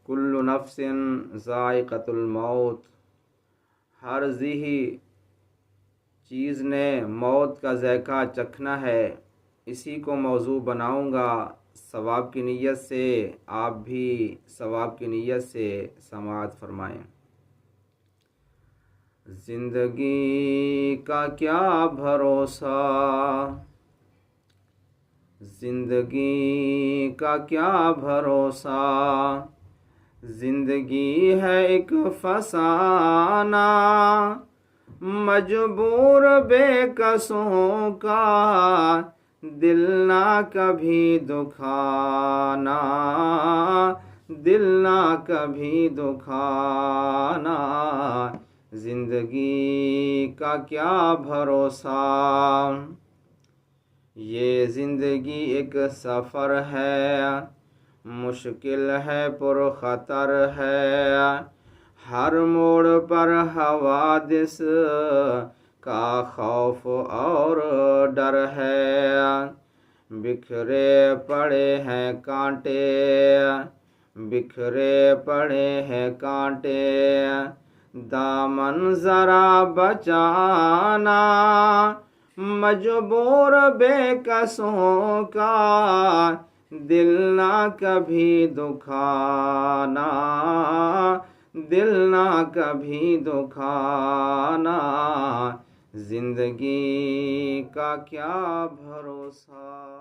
कुल्लु नफ्सिन ज़ाइक़तुल मौत, हर ज़िही चीज़ ने मौत का ज़ायक़ा चखना है। इसी को मौजू बनाऊँगा सवाब की नीयत से। आप भी सवाब की नीयत से समाअत फरमाएँ। ज़िंदगी का क्या भरोसा, ज़िंदगी का क्या भरोसा, ज़िंदगी है एक फसाना, मजबूर बेकसों का दिल ना कभी दुखाना, दिल ना कभी दुखाना। ज़िंदगी का क्या भरोसा, ये ज़िंदगी एक सफ़र है, मुश्किल है पुरख़तर है, हर मोड़ पर हवादिस का खौफ और डर है। बिखरे पड़े हैं कांटे, बिखरे पड़े हैं कांटे, दामन ज़रा बचाना, मजबूर बेकसों का दिल ना कभी दुखाना, दिल ना कभी दुखाना। ज़िंदगी का क्या भरोसा।